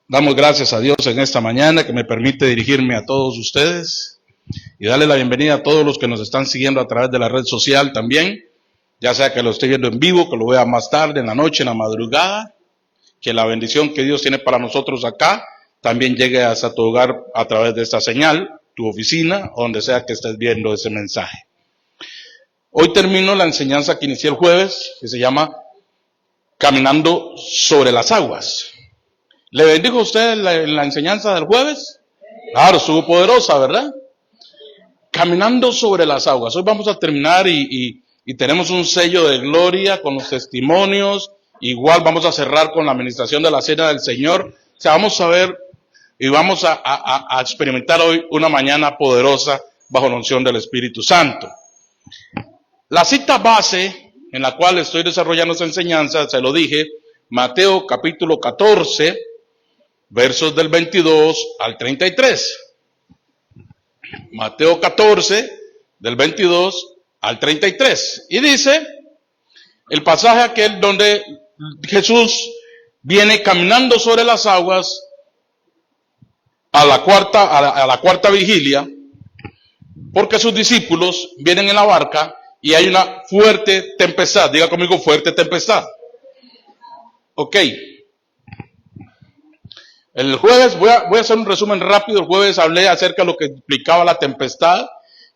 Damos gracias a Dios en esta mañana que me permite dirigirme a todos ustedes y darle la bienvenida a todos los que nos están siguiendo a través de la red social también, ya sea que lo esté viendo en vivo, que lo vea más tarde, en la noche, en la madrugada, que la bendición que Dios tiene para nosotros acá también llegue hasta tu hogar a través de esta señal, tu oficina, o donde sea que estés viendo ese mensaje. Hoy termino la enseñanza que inicié el jueves, que se llama Caminando sobre las aguas. ¿Le bendijo a usted la enseñanza del jueves? Claro, estuvo poderosa, ¿verdad? Caminando sobre las aguas. Hoy vamos a terminar y tenemos un sello de gloria con los testimonios. Igual vamos a cerrar con la administración de la cena del Señor. O sea, vamos a ver y vamos a experimentar hoy una mañana poderosa bajo la unción del Espíritu Santo. La cita base en la cual estoy desarrollando esta enseñanza, se lo dije, Mateo capítulo 14, versos del 22 al 33. Mateo 14, del 22 al 33. Y dice, el pasaje aquel donde Jesús viene caminando sobre las aguas a la cuarta vigilia, porque sus discípulos vienen en la barca y hay una fuerte tempestad. Diga conmigo, fuerte tempestad. Ok. El jueves, voy a hacer un resumen rápido. El jueves hablé acerca de lo que implicaba la tempestad,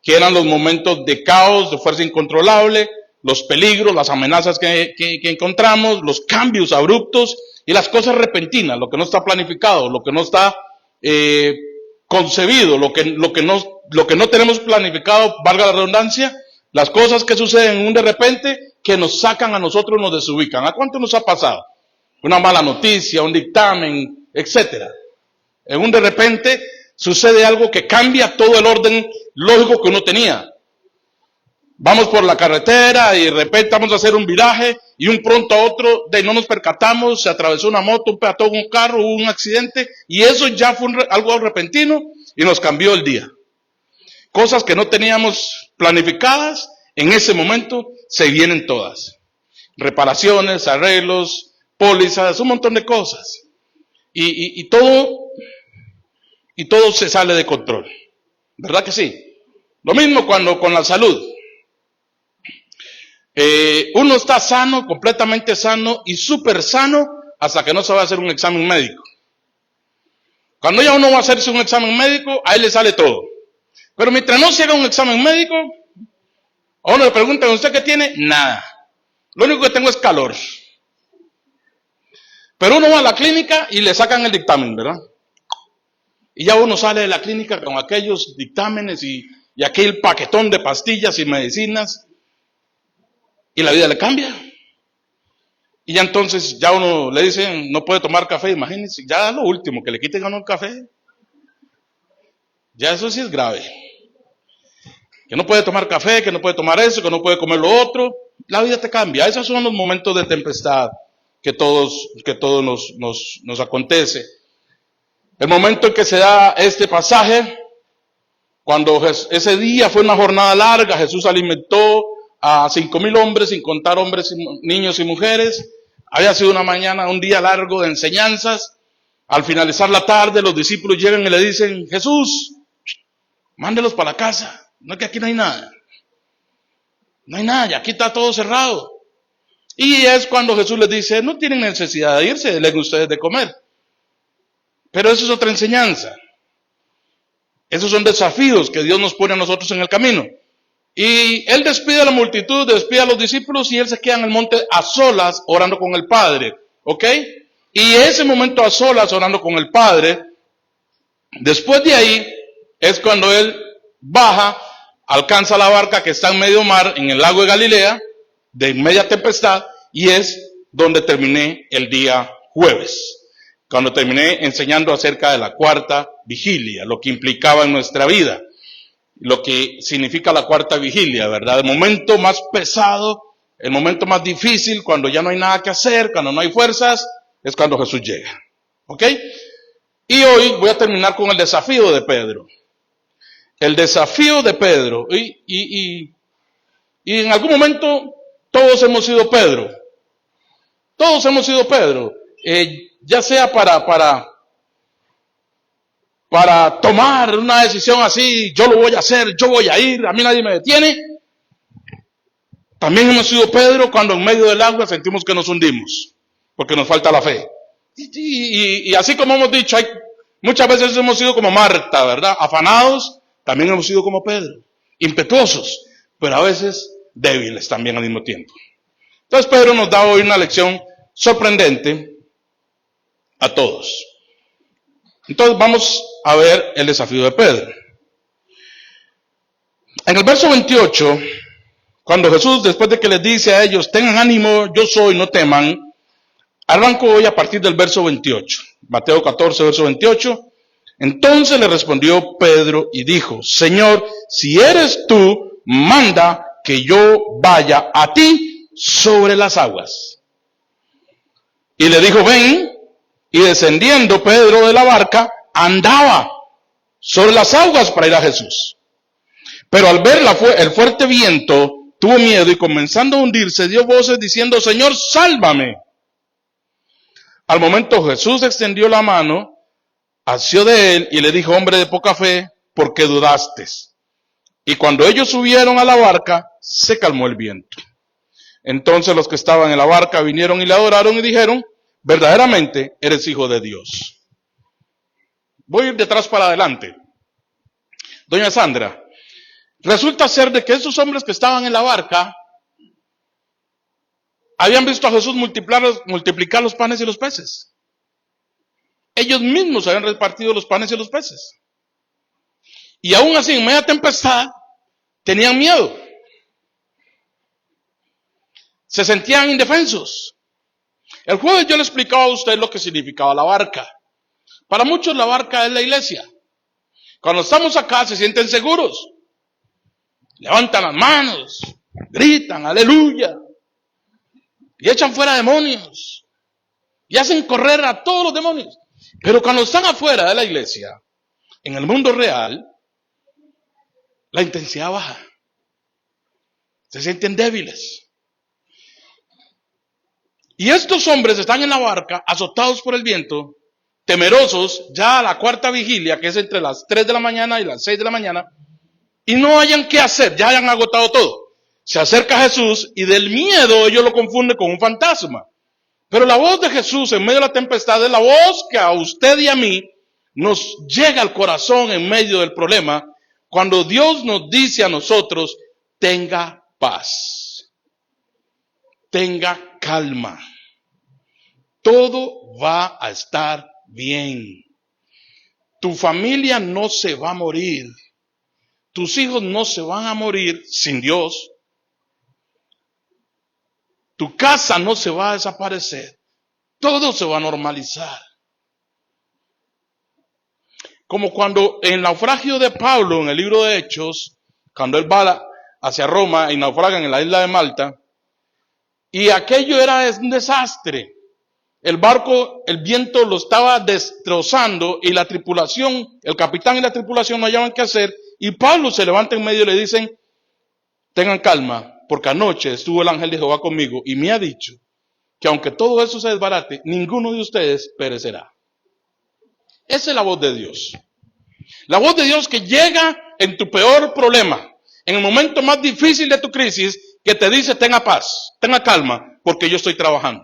que eran los momentos de caos, de fuerza incontrolable, los peligros, las amenazas que encontramos, los cambios abruptos y las cosas repentinas, lo que no está planificado, lo que no está concebido, lo que no tenemos planificado, valga la redundancia, las cosas que suceden en un de repente que nos sacan a nosotros, nos desubican. ¿A cuánto nos ha pasado? Una mala noticia, un dictamen, etcétera. En un de repente sucede algo que cambia todo el orden lógico que uno tenía. Vamos por la carretera y de repente vamos a hacer un viraje y un pronto a otro no nos percatamos, se atravesó una moto, un peatón, un carro, hubo un accidente y eso ya fue algo repentino y nos cambió el día. Cosas que no teníamos planificadas, en ese momento se vienen todas. Reparaciones, arreglos, pólizas, un montón de cosas. Y todo se sale de control. ¿Verdad que sí? Lo mismo cuando con la salud. Uno está sano, completamente sano y súper sano hasta que no se va a hacer un examen médico. Cuando ya uno va a hacerse un examen médico, ahí le sale todo. Pero mientras no se haga un examen médico, a uno le preguntan, ¿usted qué tiene? Nada. Lo único que tengo es calor. Pero uno va a la clínica y le sacan el dictamen, ¿verdad? Y ya uno sale de la clínica con aquellos dictámenes y aquel paquetón de pastillas y medicinas. Y la vida le cambia. Y ya entonces, ya uno le dicen, no puede tomar café, imagínense, ya lo último, que le quiten a uno el café. Ya eso sí es grave. Que no puede tomar café, que no puede tomar eso, que no puede comer lo otro. La vida te cambia. Esos son los momentos de tempestad que todos nos acontece. El momento en que se da este pasaje, cuando ese día fue una jornada larga, Jesús alimentó a 5,000 hombres, sin contar hombres, niños y mujeres. Había sido una mañana, un día largo de enseñanzas. Al finalizar la tarde, los discípulos llegan y le dicen, Jesús, mándelos para la casa. No es que aquí no hay nada. No hay nada, ya aquí está todo cerrado. Y es cuando Jesús les dice, no tienen necesidad de irse, den ustedes de comer. Pero eso es otra enseñanza. Esos son desafíos que Dios nos pone a nosotros en el camino. Y Él despide a la multitud, despide a los discípulos y Él se queda en el monte a solas orando con el Padre. ¿Ok? Y ese momento a solas orando con el Padre, después de ahí es cuando Él baja, alcanza la barca que está en medio mar, en el lago de Galilea, de media tempestad, y es donde terminé el día jueves. Cuando terminé enseñando acerca de la cuarta vigilia, lo que implicaba en nuestra vida, lo que significa la cuarta vigilia, ¿verdad? El momento más pesado, el momento más difícil, cuando ya no hay nada que hacer, cuando no hay fuerzas, es cuando Jesús llega. ¿Ok? Y hoy voy a terminar con el desafío de Pedro. El desafío de Pedro. Y en algún momento todos hemos sido Pedro. Todos hemos sido Pedro. Ya sea para para tomar una decisión así, yo lo voy a hacer, yo voy a ir, a mí nadie me detiene. También hemos sido Pedro cuando en medio del agua sentimos que nos hundimos, porque nos falta la fe. Y así como hemos dicho, muchas veces hemos sido como Marta, ¿verdad? Afanados, también hemos sido como Pedro, impetuosos, pero a veces débiles también al mismo tiempo. Entonces Pedro nos da hoy una lección sorprendente a todos. Entonces vamos a ver el desafío de Pedro. En el verso 28, cuando Jesús, después de que les dice a ellos, tengan ánimo, yo soy, no teman, arranco hoy a partir del verso 28. Mateo 14, verso 28. Entonces le respondió Pedro y dijo, Señor, si eres tú, manda que yo vaya a ti sobre las aguas. Y le dijo, ven. Y descendiendo Pedro de la barca, andaba sobre las aguas para ir a Jesús. Pero al ver el fuerte viento, tuvo miedo y comenzando a hundirse, dio voces diciendo, Señor, sálvame. Al momento Jesús extendió la mano, asió de él y le dijo, hombre de poca fe, ¿por qué dudaste? Y cuando ellos subieron a la barca, se calmó el viento. Entonces los que estaban en la barca vinieron y le adoraron y dijeron, verdaderamente eres hijo de Dios. Voy a ir de atrás para adelante. Doña Sandra, resulta ser de que esos hombres que estaban en la barca habían visto a Jesús multiplicar los panes y los peces. Ellos mismos habían repartido los panes y los peces. Y aún así, en media tempestad, tenían miedo. Se sentían indefensos. El jueves yo le explicaba a usted lo que significaba la barca. Para muchos la barca es la iglesia. Cuando estamos acá se sienten seguros. Levantan las manos, gritan, aleluya. Y echan fuera demonios. Y hacen correr a todos los demonios. Pero cuando están afuera de la iglesia, en el mundo real, la intensidad baja. Se sienten débiles. Y estos hombres están en la barca, azotados por el viento, temerosos, ya a la cuarta vigilia, que es entre las 3 de la mañana y las 6 de la mañana, y no hayan qué hacer, ya hayan agotado todo. Se acerca Jesús y del miedo ellos lo confunden con un fantasma. Pero la voz de Jesús en medio de la tempestad es la voz que a usted y a mí nos llega al corazón en medio del problema, cuando Dios nos dice a nosotros, tenga paz, tenga calma, todo va a estar bien. Tu familia no se va a morir, tus hijos no se van a morir sin Dios, tu casa no se va a desaparecer, todo se va a normalizar. Como cuando en el naufragio de Pablo en el libro de Hechos, cuando él va hacia Roma y naufragan en la isla de Malta, y aquello era un desastre. El barco, el viento lo estaba destrozando y la tripulación, el capitán y la tripulación no hallaban qué hacer, y Pablo se levanta en medio y le dicen, tengan calma, porque anoche estuvo el ángel de Jehová conmigo y me ha dicho que aunque todo eso se desbarate, ninguno de ustedes perecerá. Esa es la voz de Dios. La voz de Dios que llega en tu peor problema, en el momento más difícil de tu crisis, que te dice, tenga paz, tenga calma, porque yo estoy trabajando.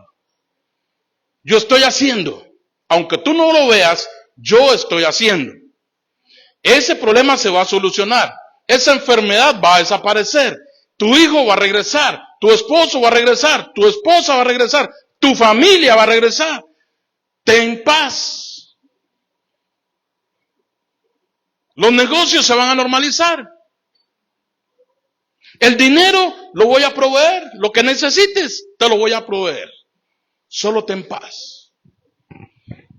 Yo estoy haciendo. Aunque tú no lo veas, yo estoy haciendo. Ese problema se va a solucionar. Esa enfermedad va a desaparecer. Tu hijo va a regresar. Tu esposo va a regresar. Tu esposa va a regresar. Tu familia va a regresar. Ten paz. Los negocios se van a normalizar. El dinero lo voy a proveer. Lo que necesites, te lo voy a proveer. Solo ten paz.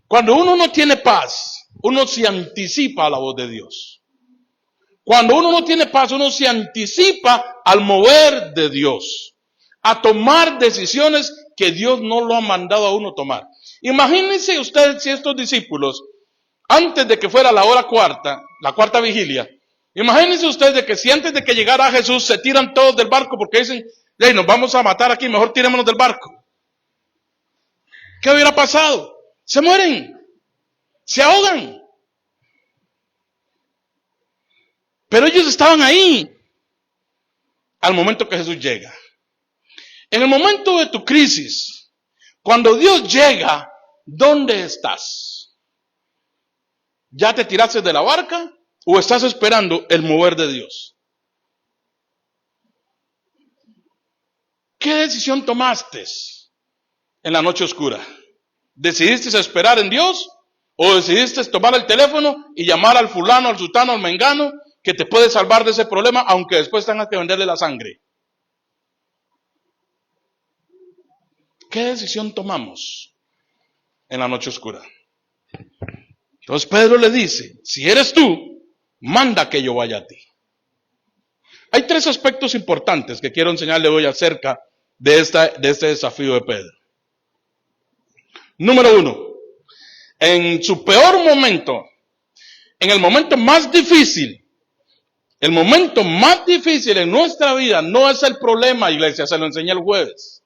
Cuando uno no tiene paz, uno se anticipa a la voz de Dios. Cuando uno no tiene paz, uno se anticipa al mover de Dios, a tomar decisiones que Dios no lo ha mandado a uno tomar. Imagínense ustedes si estos discípulos, antes de que fuera la hora cuarta, la cuarta vigilia, imagínense ustedes de que si antes de que llegara Jesús se tiran todos del barco porque dicen, hey, nos vamos a matar aquí, mejor tirémonos del barco. ¿Qué hubiera pasado? Se mueren, se ahogan. Pero ellos estaban ahí al momento que Jesús llega. En el momento de tu crisis, cuando Dios llega, ¿dónde estás? ¿Ya te tiraste de la barca o estás esperando el mover de Dios? ¿Qué decisión tomaste en la noche oscura? ¿Decidiste esperar en Dios o decidiste tomar el teléfono y llamar al fulano, al sultano, al mengano que te puede salvar de ese problema aunque después tengas que venderle la sangre? ¿Qué decisión tomamos en la noche oscura? Entonces Pedro le dice, si eres tú, manda que yo vaya a ti. Hay tres aspectos importantes que quiero enseñarle hoy acerca de este desafío de Pedro. Número uno, en su peor momento, en el momento más difícil, el momento más difícil en nuestra vida no es el problema, iglesia, se lo enseñé el jueves.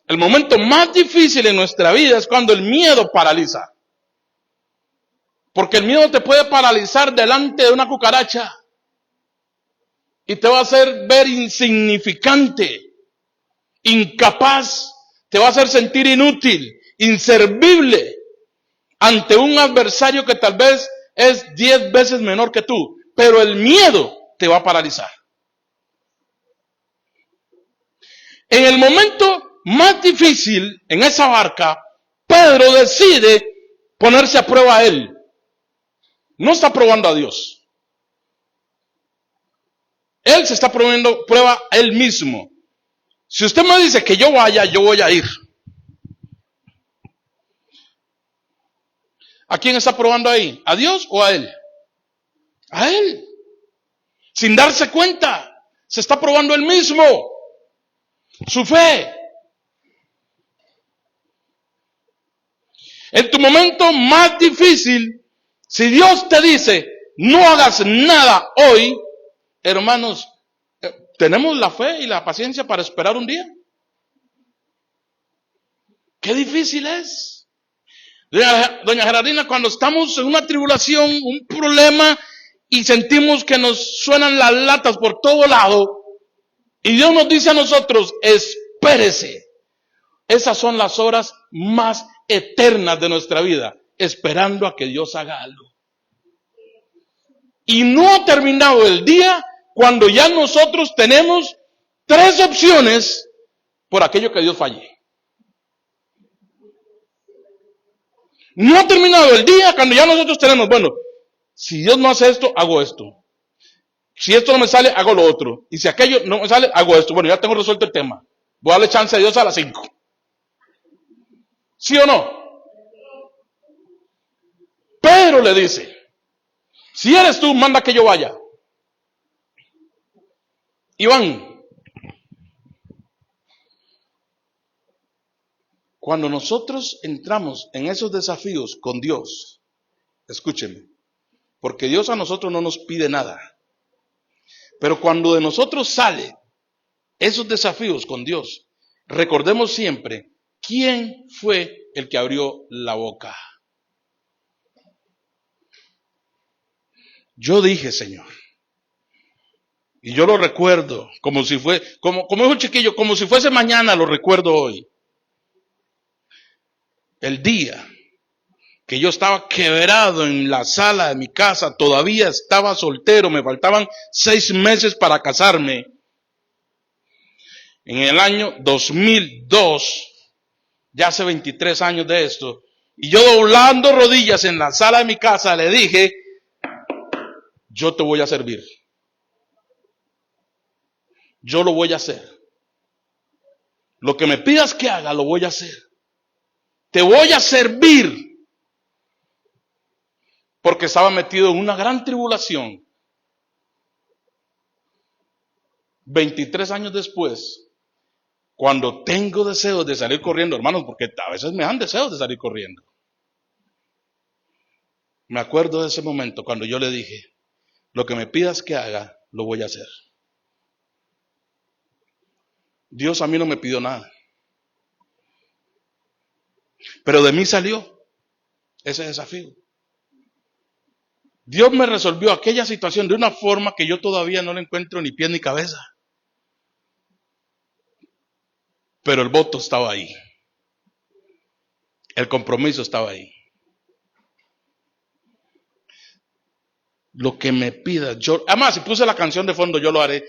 El momento más difícil en nuestra vida es cuando el miedo paraliza. Porque el miedo te puede paralizar delante de una cucaracha y te va a hacer ver insignificante, incapaz, te va a hacer sentir inútil, inservible ante un adversario que tal vez es 10 veces menor que tú, pero el miedo te va a paralizar. En el momento más difícil en esa barca, Pedro decide ponerse a prueba a él. No está probando a Dios. Él se está poniendo prueba a él mismo. Si usted me dice que yo vaya, yo voy a ir. ¿A quién está probando ahí? ¿A Dios o a él? A él. Sin darse cuenta, se está probando él mismo. Su fe. En tu momento más difícil, si Dios te dice, no hagas nada hoy, hermanos, ¿tenemos la fe y la paciencia para esperar un día? Qué difícil es. Doña Gerardina, cuando estamos en una tribulación, un problema, y sentimos que nos suenan las latas por todo lado, y Dios nos dice a nosotros, espérese. Esas son las horas más eternas de nuestra vida, esperando a que Dios haga algo. Y no ha terminado el día cuando ya nosotros tenemos 3 opciones por aquello que Dios falle. No ha terminado el día cuando ya nosotros tenemos, bueno, si Dios no hace esto, hago esto. Si esto no me sale, hago lo otro. Y si aquello no me sale, hago esto. Bueno, ya tengo resuelto el tema. Voy a darle chance a Dios a las 5. ¿Sí o no? Pedro le dice, si eres tú, manda que yo vaya. Iván, cuando nosotros entramos en esos desafíos con Dios, escúcheme, porque Dios a nosotros no nos pide nada, pero cuando de nosotros sale esos desafíos con Dios, recordemos siempre quién fue el que abrió la boca. Yo dije, Señor, y yo lo recuerdo como si fue, como es un chiquillo, como si fuese mañana, lo recuerdo hoy. El día que yo estaba quebrado en la sala de mi casa, todavía estaba soltero, me faltaban 6 meses para casarme. En el año 2002, ya hace 23 años de esto, y yo doblando rodillas en la sala de mi casa le dije, yo te voy a servir. Yo lo voy a hacer. Lo que me pidas que haga, lo voy a hacer. Te voy a servir. Porque estaba metido en una gran tribulación. 23 años después, cuando tengo deseos de salir corriendo, hermanos, porque a veces me dan deseos de salir corriendo. Me acuerdo de ese momento cuando yo le dije, lo que me pidas que haga, lo voy a hacer. Dios a mí no me pidió nada. Pero de mí salió ese desafío. Dios me resolvió aquella situación de una forma que yo todavía no le encuentro ni pie ni cabeza. Pero el voto estaba ahí. El compromiso estaba ahí. Lo que me pidas, yo... Además, si puse la canción de fondo, yo lo haré,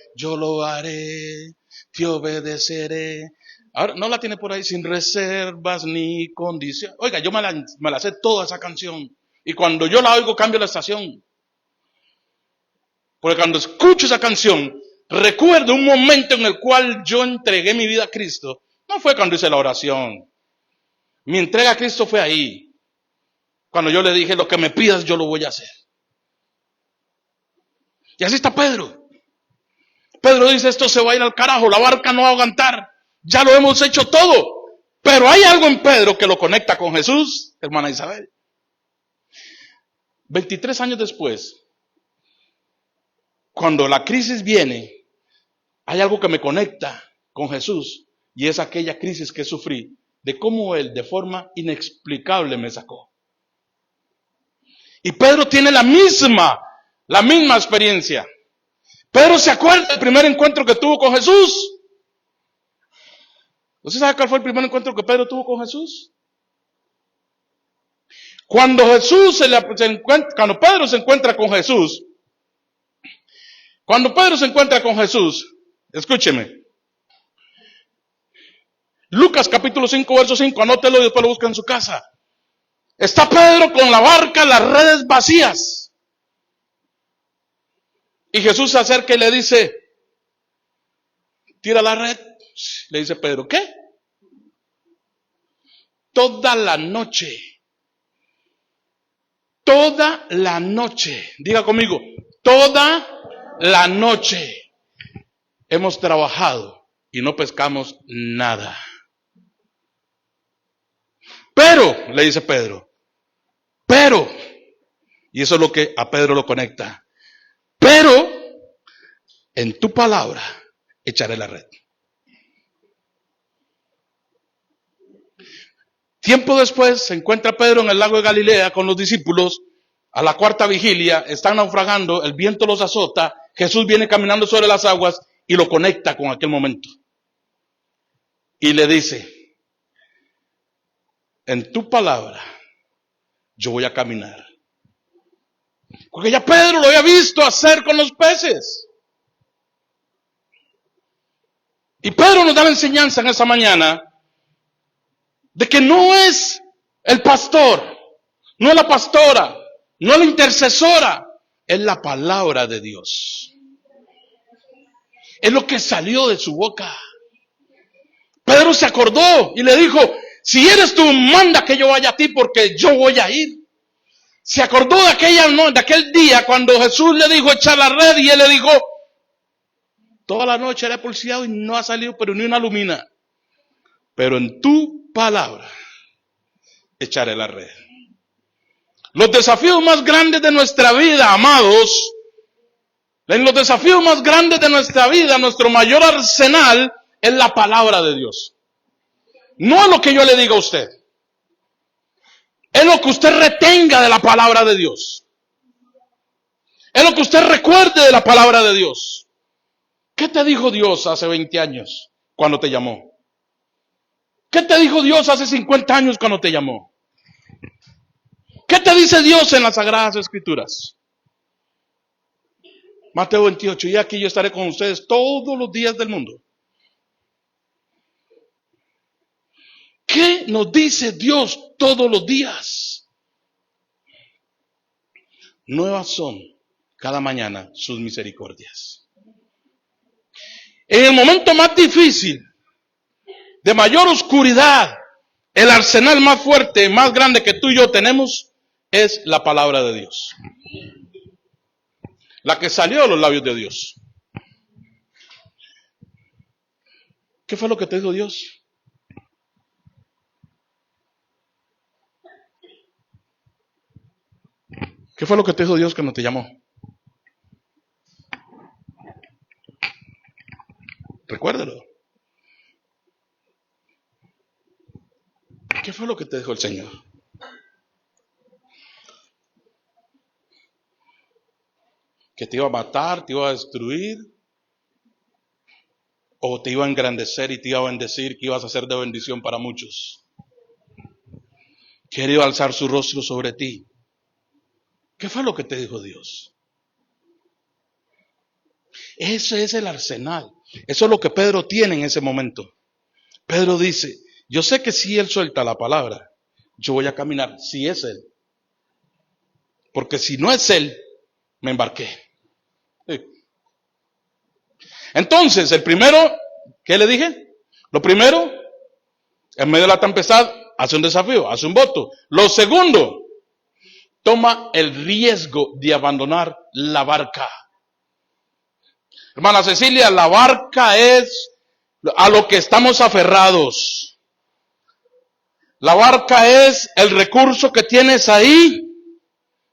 te obedeceré. Ahora, no la tiene por ahí, sin reservas ni condición. Oiga, yo me la sé toda esa canción. Y cuando yo la oigo, cambio la estación. Porque cuando escucho esa canción, recuerdo un momento en el cual yo entregué mi vida a Cristo. No fue cuando hice la oración. Mi entrega a Cristo fue ahí. Cuando yo le dije, lo que me pidas, yo lo voy a hacer. Y así está Pedro. Pedro dice, esto se va a ir al carajo, la barca no va a aguantar. Ya lo hemos hecho todo. Pero hay algo en Pedro que lo conecta con Jesús, hermana Isabel. 23 años después, cuando la crisis viene, hay algo que me conecta con Jesús. Y es aquella crisis que sufrí, de cómo Él de forma inexplicable me sacó. Y Pedro tiene la misma experiencia. Pedro se acuerda del primer encuentro que tuvo con Jesús. ¿Usted sabe cuál fue el primer encuentro que Pedro tuvo con Jesús? Cuando Pedro se encuentra con Jesús, escúcheme, Lucas capítulo 5, verso 5, anótelo y después lo busca en su casa. Está Pedro con la barca, las redes vacías. Y Jesús se acerca y le dice, tira la red. Le dice Pedro, ¿qué? Toda la noche, diga conmigo, toda la noche hemos trabajado y no pescamos nada. Pero, le dice Pedro, y eso es lo que a Pedro lo conecta, pero en tu palabra echaré la red. Tiempo después se encuentra Pedro en el lago de Galilea con los discípulos. A la cuarta vigilia, están naufragando, el viento los azota, Jesús viene caminando sobre las aguas y lo conecta con aquel momento. Y le dice, en tu palabra yo voy a caminar. Porque ya Pedro lo había visto hacer con los peces. Y Pedro nos da la enseñanza en esta mañana de que no es el pastor, no es la pastora, no es la intercesora, es la palabra de Dios. Es lo que salió de su boca. Pedro se acordó y le dijo, si eres tú, manda que yo vaya a ti porque yo voy a ir. Se acordó de aquel día cuando Jesús le dijo echar la red y él le dijo, toda la noche era pulseado y no ha salido pero ni una lumina. Pero en tu palabra echaré la red. Los desafíos más grandes de nuestra vida, amados, en los desafíos más grandes de nuestra vida, nuestro mayor arsenal es la palabra de Dios. No es lo que yo le diga a usted. Es lo que usted retenga de la palabra de Dios. Es lo que usted recuerde de la palabra de Dios. ¿Qué te dijo Dios hace 20 años cuando te llamó? ¿Qué te dijo Dios hace 50 años cuando te llamó? ¿Qué te dice Dios en las Sagradas Escrituras? Mateo 28, y aquí yo estaré con ustedes todos los días del mundo. ¿Qué nos dice Dios todos los días? Nuevas son cada mañana sus misericordias. En el momento más difícil, de mayor oscuridad, el arsenal más fuerte, más grande que tú y yo tenemos, es la palabra de Dios. La que salió de los labios de Dios. ¿Qué fue lo que te dijo Dios? ¿Qué fue lo que te dijo Dios cuando te llamó? Recuérdalo. ¿Qué fue lo que te dijo el Señor? que te iba a matar, te iba a destruir, o te iba a engrandecer y te iba a bendecir, que ibas a ser de bendición para muchos. Quiere alzar su rostro sobre ti. ¿Qué fue lo que te dijo Dios? Ese es el arsenal. Eso es lo que Pedro tiene en ese momento. Pedro dice, yo sé que si él suelta la palabra, yo voy a caminar, si es él. Porque si no es él, me embarqué. Sí. Entonces, el primero, ¿qué le dije? Lo primero, en medio de la tempestad, hace un desafío, hace un voto. Lo segundo, toma el riesgo de abandonar la barca. Hermana Cecilia, la barca es a lo que estamos aferrados. La barca es el recurso que tienes ahí,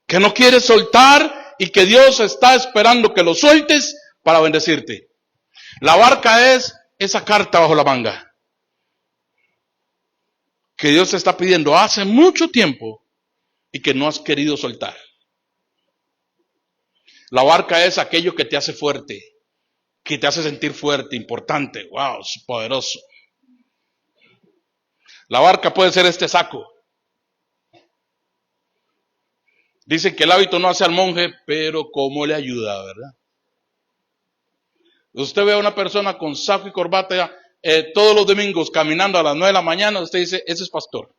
que no quieres soltar y que Dios está esperando que lo sueltes para bendecirte. La barca es esa carta bajo la manga que Dios te está pidiendo hace mucho tiempo y que no has querido soltar. La barca es aquello que te hace fuerte, que te hace sentir fuerte, importante, wow, poderoso. La barca puede ser este saco. Dicen que el hábito no hace al monje, pero cómo le ayuda, ¿verdad? Usted ve a una persona con saco y corbata todos los domingos caminando a las 9 de la mañana, usted dice, ese es pastor.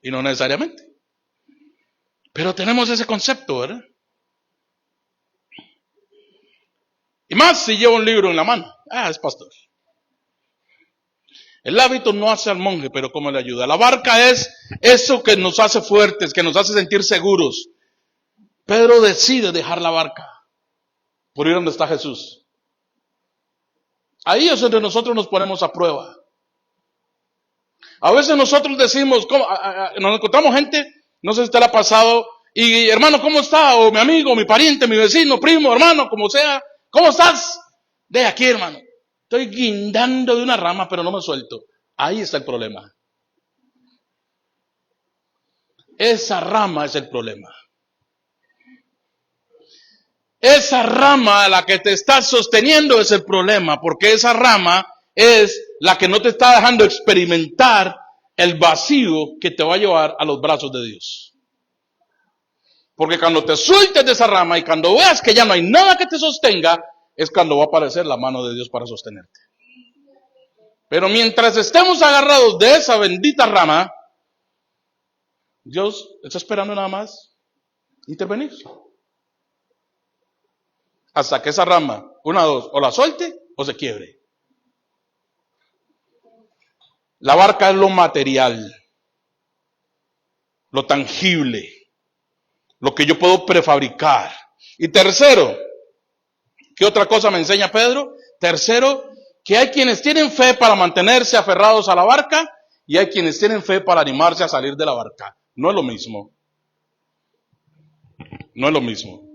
Y no necesariamente. Pero tenemos ese concepto, ¿verdad? Y más si lleva un libro en la mano. Es pastor. El hábito no hace al monje, pero cómo le ayuda. La barca es eso que nos hace fuertes, que nos hace sentir seguros. Pedro decide dejar la barca por ir donde está Jesús. Ahí es donde nosotros nos ponemos a prueba. A veces nosotros decimos, nos encontramos gente, no sé si usted le ha pasado, y hermano, ¿cómo está? O mi amigo, mi pariente, mi vecino, primo, hermano, como sea, ¿cómo estás? De aquí, hermano. Estoy guindando de una rama, pero no me suelto. Ahí está el problema. Esa rama es el problema. Esa rama, la que te está sosteniendo, es el problema, porque esa rama es la que no te está dejando experimentar el vacío que te va a llevar a los brazos de Dios. Porque cuando te sueltes de esa rama y cuando veas que ya no hay nada que te sostenga, es cuando va a aparecer la mano de Dios para sostenerte. Pero mientras estemos agarrados de esa bendita rama, Dios está esperando nada más intervenir. Hasta que esa rama, o la suelte o se quiebre. La barca es lo material, lo tangible, lo que yo puedo prefabricar. Y tercero, ¿qué otra cosa me enseña Pedro? Tercero, que hay quienes tienen fe para mantenerse aferrados a la barca y hay quienes tienen fe para animarse a salir de la barca. No es lo mismo. No es lo mismo.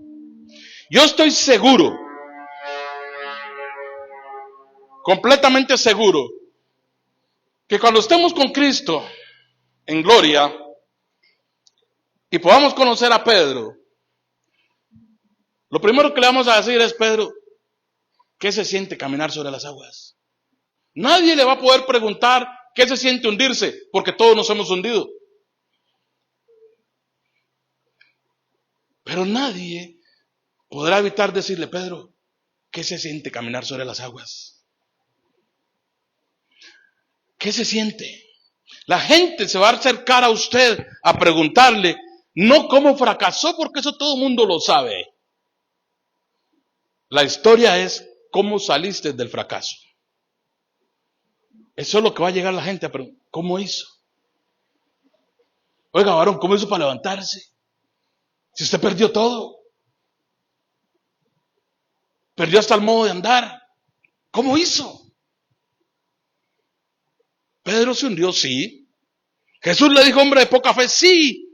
Yo estoy seguro, completamente seguro, que cuando estemos con Cristo en gloria y podamos conocer a Pedro, lo primero que le vamos a decir es, Pedro, ¿qué se siente caminar sobre las aguas? Nadie le va a poder preguntar qué se siente hundirse, porque todos nos hemos hundido. Pero nadie podrá evitar decirle, Pedro, ¿qué se siente caminar sobre las aguas? ¿Qué se siente? La gente se va a acercar a usted a preguntarle, no cómo fracasó, porque eso todo el mundo lo sabe. La historia es cómo saliste del fracaso. Eso es lo que va a llegar la gente a preguntar, ¿cómo hizo? Oiga, varón, ¿cómo hizo para levantarse? Si usted perdió todo. Perdió hasta el modo de andar. ¿Cómo hizo? Pedro se hundió, sí. Jesús le dijo, hombre de poca fe, sí.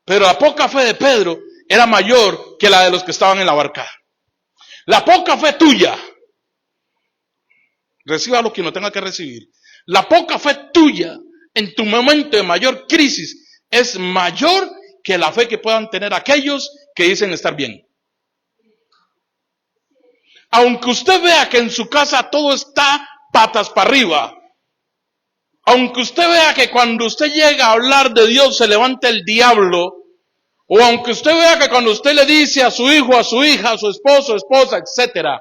Pero la poca fe de Pedro era mayor que la de los que estaban en la barca. La poca fe tuya, reciba lo que no tenga que recibir. La poca fe tuya en tu momento de mayor crisis es mayor que la fe que puedan tener aquellos que dicen estar bien. Aunque usted vea que en su casa todo está patas para arriba, aunque usted vea que cuando usted llega a hablar de Dios se levanta el diablo, o aunque usted vea que cuando usted le dice a su hijo, a su hija, a su esposo, esposa, etcétera,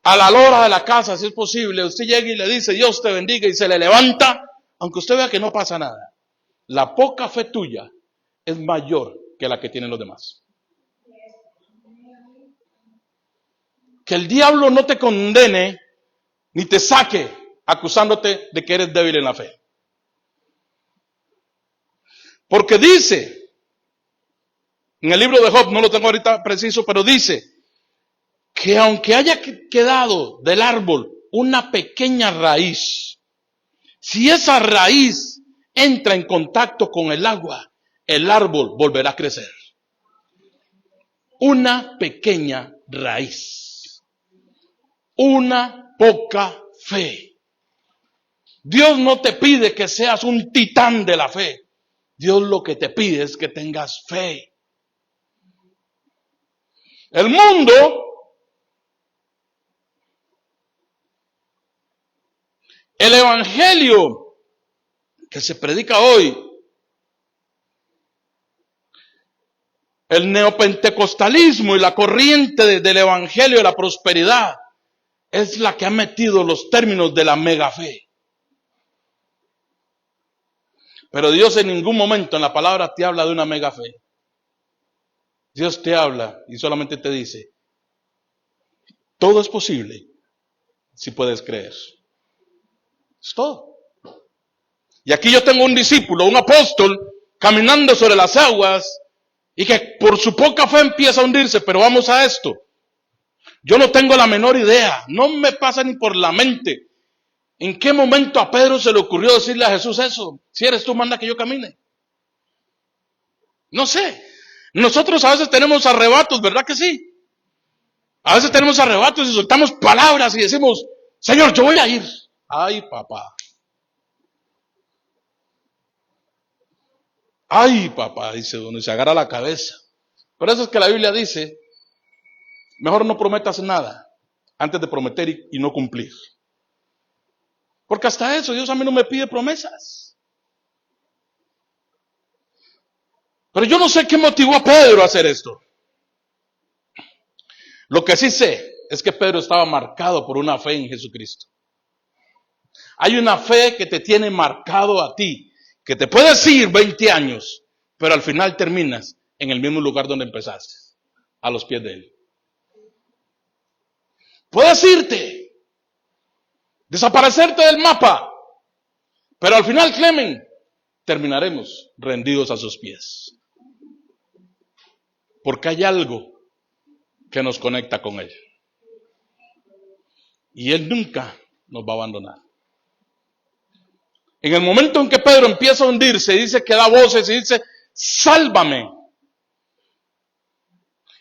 a la lora de la casa, si es posible, usted llega y le dice, Dios te bendiga, y se le levanta, aunque usted vea que no pasa nada. La poca fe tuya es mayor que la que tienen los demás. Que el diablo no te condene, ni te saque acusándote de que eres débil en la fe. Porque dice, en el libro de Job, no lo tengo ahorita preciso, pero dice que aunque haya quedado del árbol una pequeña raíz, si esa raíz entra en contacto con el agua, el árbol volverá a crecer. Una pequeña raíz. Una poca fe. Dios no te pide que seas un titán de la fe. Dios lo que te pide es que tengas fe. El mundo, el evangelio que se predica hoy, el neopentecostalismo y la corriente del evangelio de la prosperidad es la que ha metido los términos de la mega fe. Pero Dios en ningún momento en la palabra te habla de una mega fe. Dios te habla y solamente te dice, todo es posible si puedes creer. Es todo. Y aquí yo tengo un discípulo, un apóstol, caminando sobre las aguas y que por su poca fe empieza a hundirse, pero vamos a esto. Yo no tengo la menor idea, no me pasa ni por la mente. ¿En qué momento a Pedro se le ocurrió decirle a Jesús eso? Si eres tú, manda que yo camine. No sé. Nosotros a veces tenemos arrebatos, ¿verdad que sí? A veces tenemos arrebatos y soltamos palabras y decimos, Señor, yo voy a ir. Ay, papá. Ay, papá, dice uno y se agarra la cabeza. Por eso es que la Biblia dice, mejor no prometas nada antes de prometer y no cumplir. Porque hasta eso, Dios a mí no me pide promesas. Pero yo no sé qué motivó a Pedro a hacer esto. Lo que sí sé es que Pedro estaba marcado por una fe en Jesucristo. Hay una fe que te tiene marcado a ti, que te puedes ir 20 años, pero al final terminas en el mismo lugar donde empezaste, a los pies de Él. Puedes irte, desaparecerte del mapa, pero al final, Clemen, terminaremos rendidos a sus pies. Porque hay algo que nos conecta con Él. Y Él nunca nos va a abandonar. En el momento en que Pedro empieza a hundirse, dice que da voces y dice, sálvame.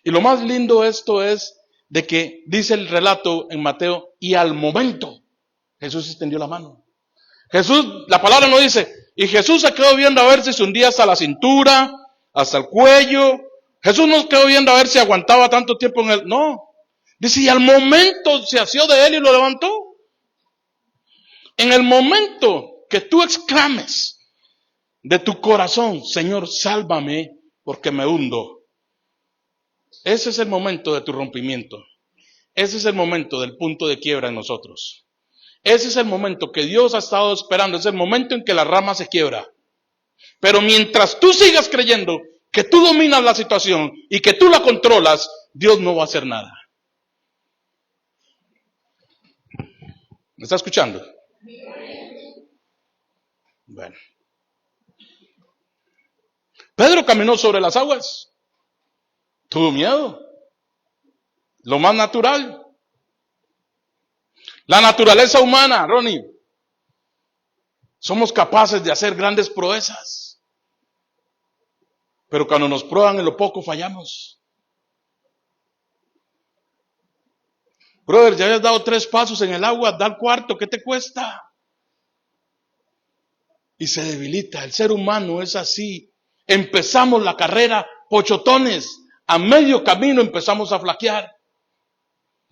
Y lo más lindo de esto es de que dice el relato en Mateo, y al momento Jesús extendió la mano. Jesús, la palabra no dice, y Jesús se quedó viendo a ver si se hundía hasta la cintura, hasta el cuello. Jesús no quedó viendo a ver si aguantaba tanto tiempo en él. No. Dice, y al momento se asió de él y lo levantó. En el momento que tú exclames de tu corazón, Señor, sálvame porque me hundo. Ese es el momento de tu rompimiento. Ese es el momento del punto de quiebra en nosotros. Ese es el momento que Dios ha estado esperando. Es el momento en que la rama se quiebra. Pero mientras tú sigas creyendo que tú dominas la situación y que tú la controlas, Dios no va a hacer nada. ¿Me está escuchando? Bueno. Pedro caminó sobre las aguas. Tuvo miedo. Lo más natural. La naturaleza humana, Ronnie. Somos capaces de hacer grandes proezas. Pero cuando nos prueban en lo poco fallamos. Brother, ya habías dado 3 pasos en el agua, da el cuarto, ¿qué te cuesta? Y se debilita. El ser humano es así. Empezamos la carrera pochotones. A medio camino empezamos a flaquear.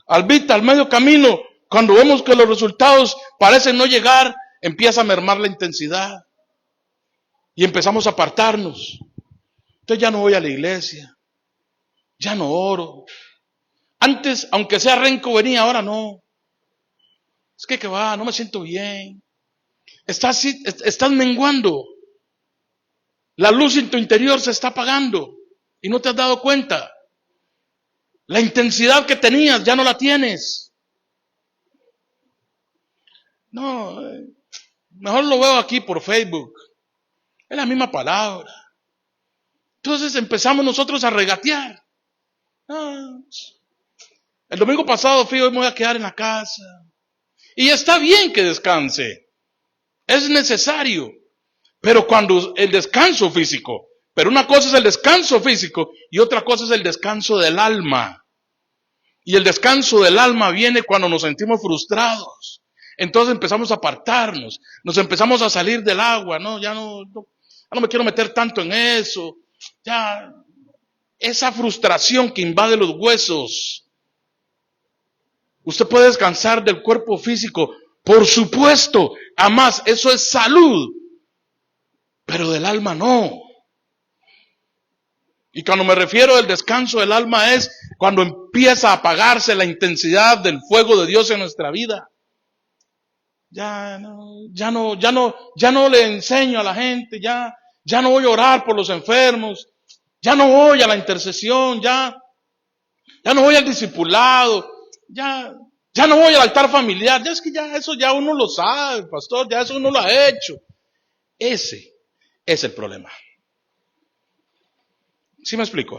Albita, al medio camino, cuando vemos que los resultados parecen no llegar, empieza a mermar la intensidad. Y empezamos a apartarnos. Entonces ya no voy a la iglesia. Ya no oro. Antes, aunque sea renco, venía, ahora no. Es que va, no me siento bien. Estás menguando. La luz en tu interior se está apagando. Y no te has dado cuenta. La intensidad que tenías ya no la tienes. No, mejor lo veo aquí por Facebook. Es la misma palabra. Entonces empezamos nosotros a regatear. El domingo pasado fui, hoy me voy a quedar en la casa. Y está bien que descanse. Es necesario. Pero cuando el descanso físico, pero una cosa es el descanso físico y otra cosa es el descanso del alma. Y el descanso del alma viene cuando nos sentimos frustrados. Entonces empezamos a apartarnos, nos empezamos a salir del agua, ya no me quiero meter tanto en eso. Ya, esa frustración que invade los huesos. Usted puede descansar del cuerpo físico, por supuesto, además eso es salud, pero del alma no. Y cuando me refiero al descanso del alma es cuando empieza a apagarse la intensidad del fuego de Dios en nuestra vida. Ya no le enseño a la gente, ya no voy a orar por los enfermos, ya no voy a la intercesión, ya no voy al discipulado, ya no voy al altar familiar, ya es que ya eso ya uno lo sabe, pastor, ya eso uno lo ha hecho. Ese es el problema. ¿Sí me explico?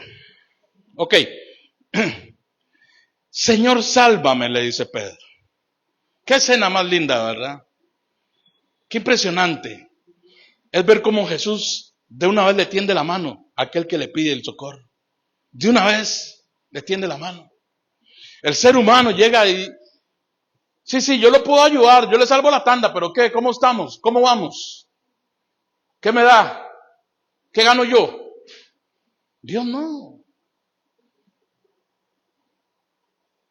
Ok. Señor, sálvame, le dice Pedro. Qué escena más linda, ¿verdad? Qué impresionante es ver cómo Jesús de una vez le tiende la mano a aquel que le pide el socorro. De una vez le tiende la mano. El ser humano llega y, sí, yo lo puedo ayudar, yo le salvo la tanda, pero ¿qué? ¿Cómo estamos? ¿Cómo vamos? ¿Qué me da? ¿Qué gano yo? Dios no.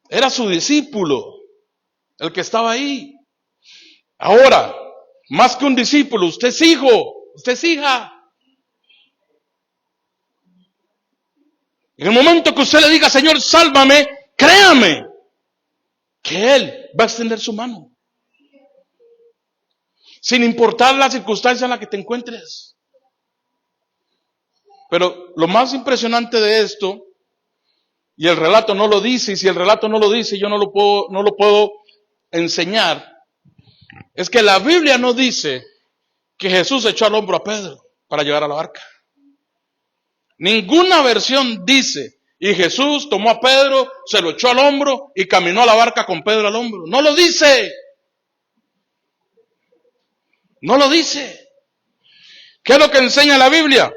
Era su discípulo el que estaba ahí. Ahora, más que un discípulo, usted es hijo, usted es hija. En el momento que usted le diga, Señor, sálvame, créame que Él va a extender su mano. Sin importar la circunstancia en la que te encuentres. Pero lo más impresionante de esto, y el relato no lo dice, y si el relato no lo dice, yo no lo puedo enseñar, es que la Biblia no dice que Jesús echó al hombro a Pedro para llevar a la barca. Ninguna versión dice, y Jesús tomó a Pedro, se lo echó al hombro y caminó a la barca con Pedro al hombro. No lo dice. No lo dice. ¿Qué es lo que enseña la Biblia?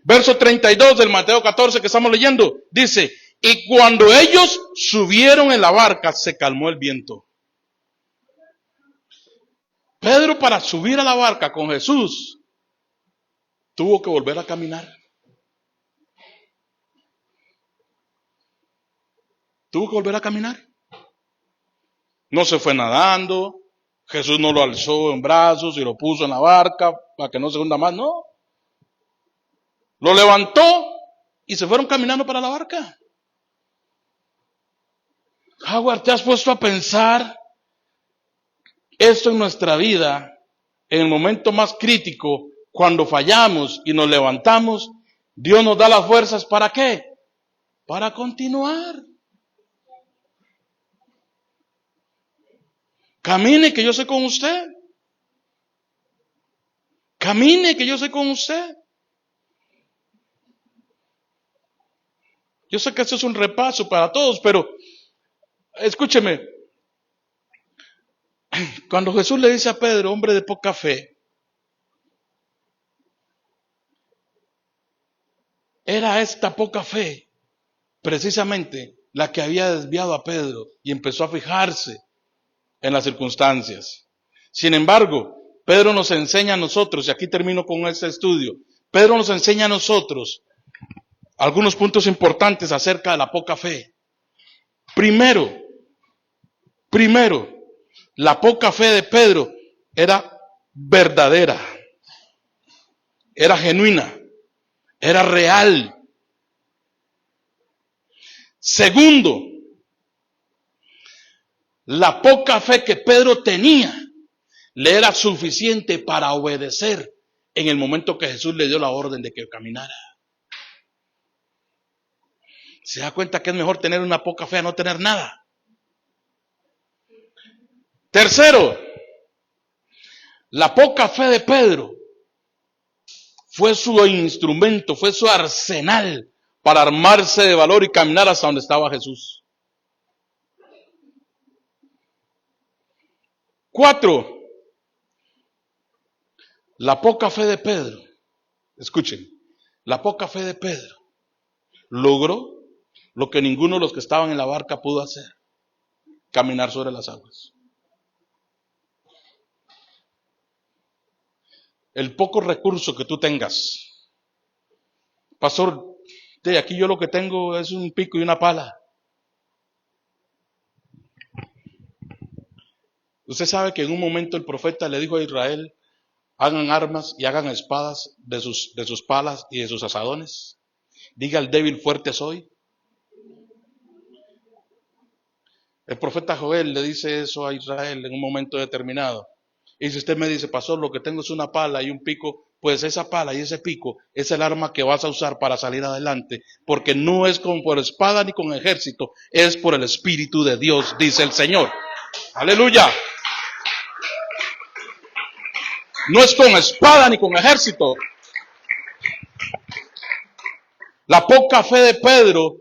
Verso 32 del Mateo 14 que estamos leyendo, dice, y cuando ellos subieron en la barca, se calmó el viento. Pedro, para subir a la barca con Jesús, tuvo que volver a caminar. Tuvo que volver a caminar. No se fue nadando. Jesús no lo alzó en brazos y lo puso en la barca para que no se hunda más. No. Lo levantó y se fueron caminando para la barca. Howard, ¿te has puesto a pensar esto en nuestra vida? En el momento más crítico, cuando fallamos y nos levantamos, Dios nos da las fuerzas, ¿para qué? Para continuar. Camine que yo sé con usted. Camine que yo sé con usted. Yo sé que esto es un repaso para todos, pero escúcheme. Cuando Jesús le dice a Pedro, hombre de poca fe, era esta poca fe precisamente la que había desviado a Pedro y empezó a fijarse en las circunstancias. Sin embargo, Pedro nos enseña a nosotros, y aquí termino con este estudio, Pedro nos enseña a nosotros algunos puntos importantes acerca de la poca fe. Primero, la poca fe de Pedro era verdadera, era genuina, era real. Segundo, la poca fe que Pedro tenía le era suficiente para obedecer en el momento que Jesús le dio la orden de que caminara. ¿Se da cuenta que es mejor tener una poca fe a no tener nada? Tercero, la poca fe de Pedro fue su instrumento, fue su arsenal para armarse de valor y caminar hasta donde estaba Jesús. 4, la poca fe de Pedro, escuchen, la poca fe de Pedro logró lo que ninguno de los que estaban en la barca pudo hacer: caminar sobre las aguas. El poco recurso que tú tengas, pastor, de aquí yo lo que tengo es un pico y una pala. Usted sabe que en un momento el profeta le dijo a Israel: hagan armas y hagan espadas de sus palas y de sus asadones. Diga al débil, fuerte soy. El profeta Joel le dice eso a Israel en un momento determinado. Y si usted me dice: pastor, lo que tengo es una pala y un pico, pues esa pala y ese pico es el arma que vas a usar para salir adelante, porque no es con por espada ni con ejército, es por el Espíritu de Dios, dice el Señor. Aleluya. No es con espada ni con ejército. La poca fe de Pedro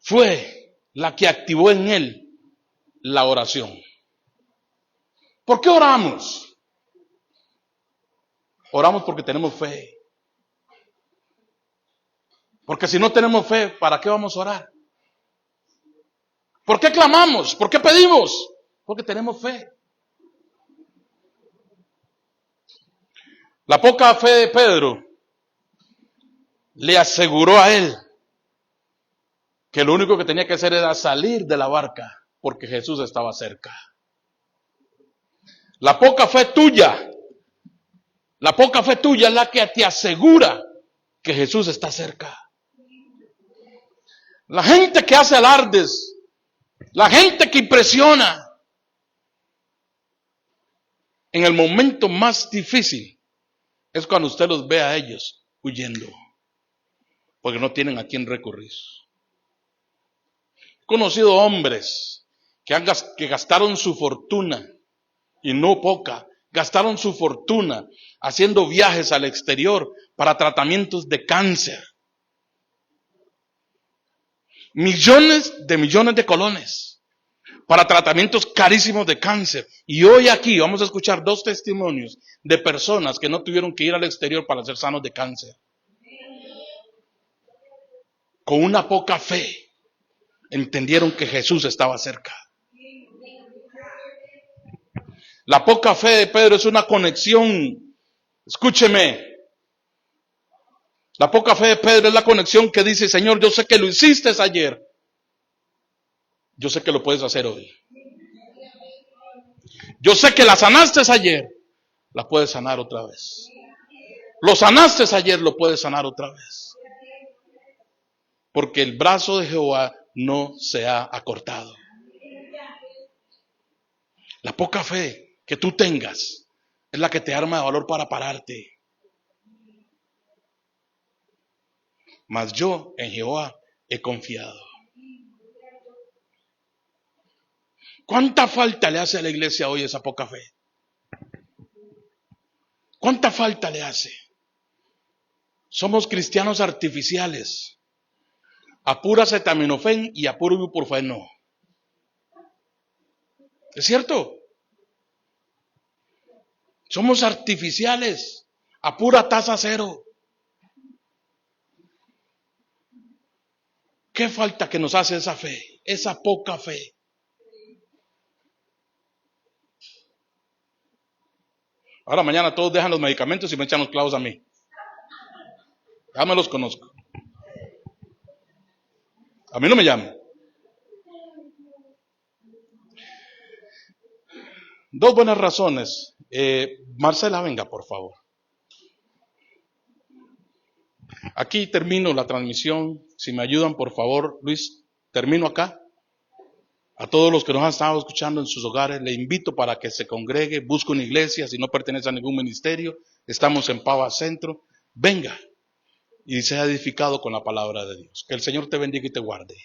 fue la que activó en él la oración. ¿Por qué oramos? Oramos porque tenemos fe. Porque si no tenemos fe, ¿para qué vamos a orar? ¿Por qué clamamos? ¿Por qué pedimos? Porque tenemos fe. La poca fe de Pedro le aseguró a él que lo único que tenía que hacer era salir de la barca, porque Jesús estaba cerca. La poca fe tuya es la que te asegura que Jesús está cerca. La gente que hace alardes, la gente que impresiona, en el momento más difícil es cuando usted los ve a ellos huyendo, porque no tienen a quién recurrir. He conocido hombres que gastaron su fortuna, y no poca, gastaron su fortuna haciendo viajes al exterior para tratamientos de cáncer. Millones de colones para tratamientos carísimos de cáncer. Y hoy aquí vamos a escuchar 2 testimonios de personas que no tuvieron que ir al exterior para ser sanos de cáncer. Con una poca fe entendieron que Jesús estaba cerca. La poca fe de Pedro es una conexión. Escúcheme. La poca fe de Pedro es la conexión que dice: Señor, yo sé que lo hiciste ayer. Yo sé que lo puedes hacer hoy. Yo sé que la sanaste ayer. La puedes sanar otra vez. Lo sanaste ayer, lo puedes sanar otra vez. Porque el brazo de Jehová no se ha acortado. La poca fe que tú tengas es la que te arma de valor para pararte. Mas yo en Jehová he confiado. ¿Cuánta falta le hace a la iglesia hoy esa poca fe? ¿Cuánta falta le hace? Somos cristianos artificiales. A pura acetaminofén y a puro ibuprofeno. ¿Es cierto? Somos artificiales. A pura tasa cero. ¿Qué falta que nos hace esa fe? Esa poca fe. Ahora mañana todos dejan los medicamentos y me echan los clavos a mí. Ya me los conozco. A mí no me llaman. Dos buenas razones. Marcela, venga, por favor. Aquí termino la transmisión. Si me ayudan, por favor, Luis, termino acá. A todos los que nos han estado escuchando en sus hogares, le invito para que se congregue, busque una iglesia, si no pertenece a ningún ministerio, estamos en Pava Centro, venga y sea edificado con la palabra de Dios. Que el Señor te bendiga y te guarde.